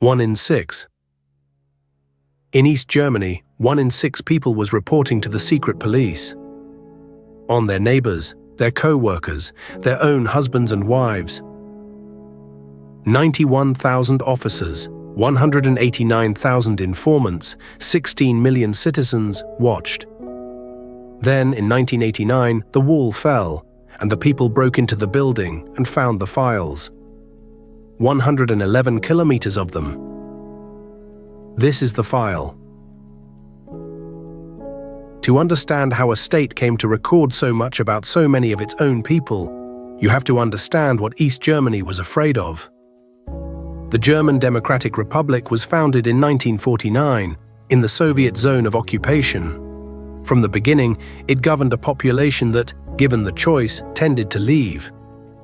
1 in 6. In East Germany, 1 in 6 people was reporting to the secret police. On their neighbors, their co-workers, their own husbands and wives. 91,000 officers, 189,000 informants, 16 million citizens watched. Then, in 1989, the wall fell, and the people broke into the building and found the files. 111 kilometers of them. This is the file. To understand how a state came to record so much about so many of its own people, you have to understand what East Germany was afraid of. The German Democratic Republic was founded in 1949 in the Soviet zone of occupation. From the beginning, it governed a population that, given the choice, tended to leave.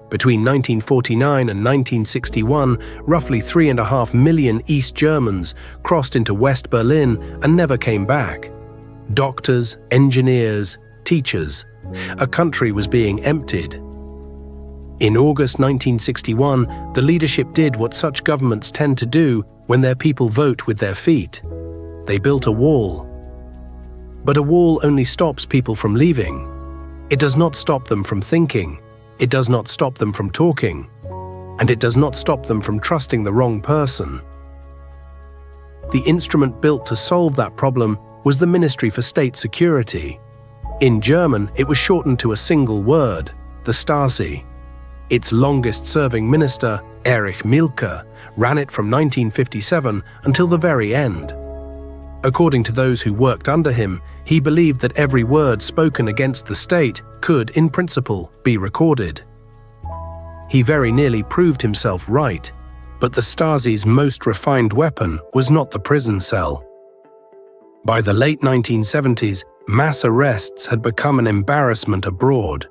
Between 1949 and 1961, roughly 3.5 million East Germans crossed into West Berlin and never came back. Doctors, engineers, teachers. A country was being emptied. In August 1961, the leadership did what such governments tend to do when their people vote with their feet. They built a wall. But a wall only stops people from leaving. It does not stop them from thinking. It does not stop them from talking. And it does not stop them from trusting the wrong person. The instrument built to solve that problem was the Ministry for State Security. In German, it was shortened to a single word, the Stasi. Its longest-serving minister, Erich Mielke, ran it from 1957 until the very end. According to those who worked under him, he believed that every word spoken against the state could, in principle, be recorded. He very nearly proved himself right, but the Stasi's most refined weapon was not the prison cell. By the late 1970s, mass arrests had become an embarrassment abroad.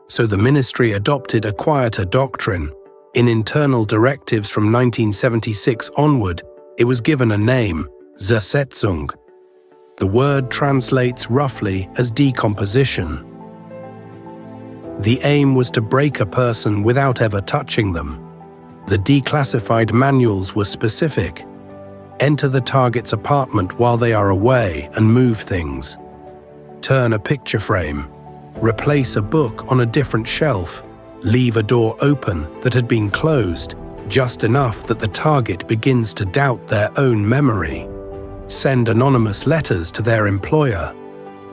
So the ministry adopted a quieter doctrine. In internal directives from 1976 onward, it was given a name, Zersetzung. The word translates roughly as decomposition. The aim was to break a person without ever touching them. The declassified manuals were specific. Enter the target's apartment while they are away and move things. Turn a picture frame. Replace a book on a different shelf. Leave a door open that had been closed, just enough that the target begins to doubt their own memory. Send anonymous letters to their employer.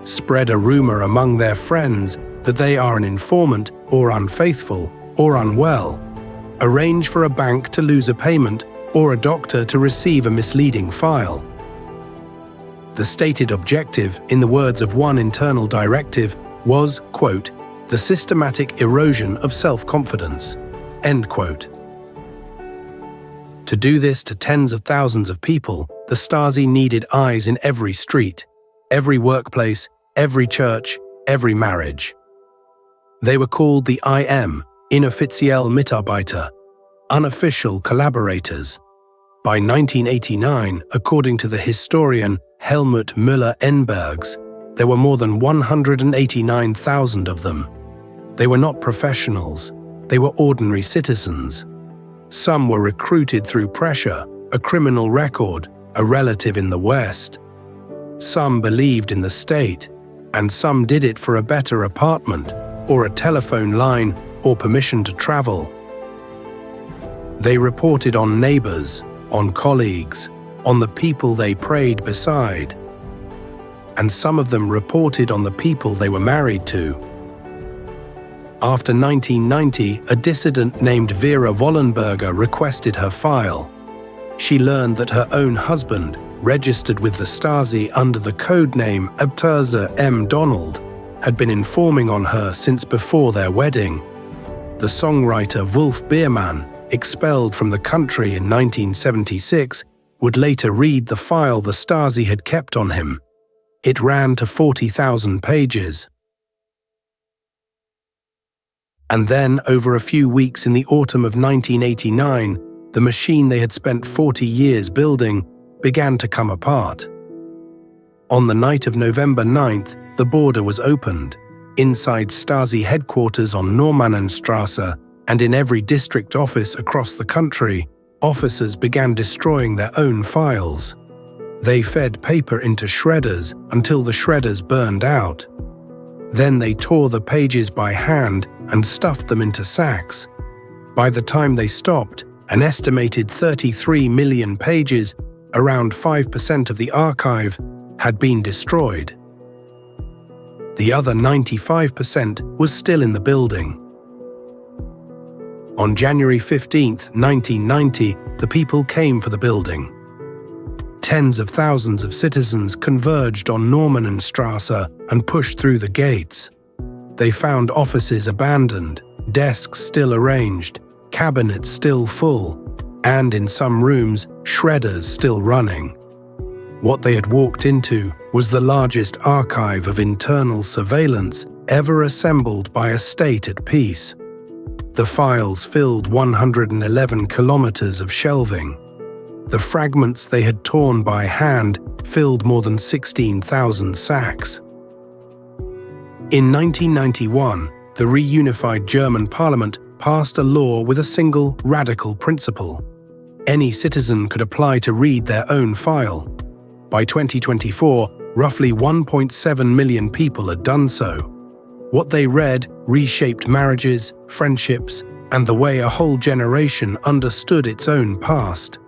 Spread a rumor among their friends that they are an informant or unfaithful or unwell. Arrange for a bank to lose a payment or a doctor to receive a misleading file. The stated objective, in the words of one internal directive, was, quote, the systematic erosion of self-confidence, end quote. To do this to tens of thousands of people, the Stasi needed eyes in every street, every workplace, every church, every marriage. They were called the IM, Inoffizielle Mitarbeiter, unofficial collaborators. By 1989, according to the historian Helmut Müller-Enbergs, there were more than 189,000 of them. They were not professionals, they were ordinary citizens. Some were recruited through pressure, a criminal record, a relative in the West. Some believed in the state, and some did it for a better apartment, or a telephone line, or permission to travel. They reported on neighbors, on colleagues, on the people they prayed beside. And some of them reported on the people they were married to. After 1990, a dissident named Vera Wollenberger requested her file. She learned that her own husband, registered with the Stasi under the codename Abterse M. Donald, had been informing on her since before their wedding. The songwriter Wolf Biermann, expelled from the country in 1976, would later read the file the Stasi had kept on him. It ran to 40,000 pages. And then, over a few weeks in the autumn of 1989, the machine they had spent 40 years building began to come apart. On the night of November 9th, the border was opened. Inside Stasi headquarters on Normannenstrasse and in every district office across the country, officers began destroying their own files. They fed paper into shredders until the shredders burned out. Then they tore the pages by hand and stuffed them into sacks. By the time they stopped, an estimated 33 million pages, around 5% of the archive, had been destroyed. The other 95% was still in the building. On January 15, 1990, the people came for the building. Tens of thousands of citizens converged on Normanenstrasse and pushed through the gates. They found offices abandoned, desks still arranged, cabinets still full, and in some rooms, shredders still running. What they had walked into was the largest archive of internal surveillance ever assembled by a state at peace. The files filled 111 kilometers of shelving. The fragments they had torn by hand filled more than 16,000 sacks. In 1991, the reunified German parliament passed a law with a single radical principle. Any citizen could apply to read their own file. By 2024, roughly 1.7 million people had done so. What they read reshaped marriages, friendships, and the way a whole generation understood its own past.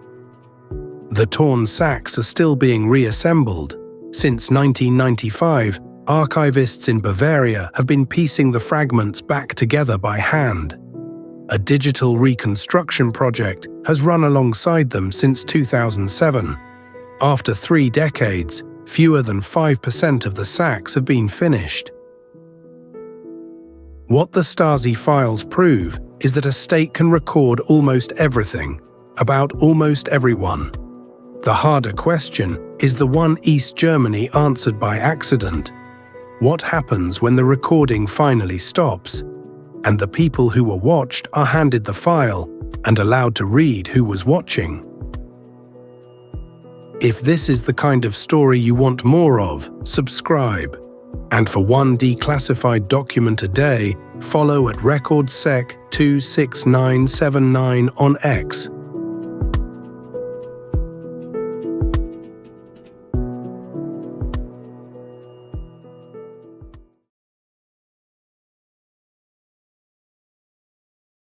The torn sacks are still being reassembled. Since 1995, archivists in Bavaria have been piecing the fragments back together by hand. A digital reconstruction project has run alongside them since 2007. After 3 decades, fewer than 5% of the sacks have been finished. What the Stasi files prove is that a state can record almost everything, about almost everyone. The harder question is the one East Germany answered by accident. What happens when the recording finally stops, and the people who were watched are handed the file and allowed to read who was watching? If this is the kind of story you want more of, subscribe. And for one declassified document a day, follow at recordsec26979 on X.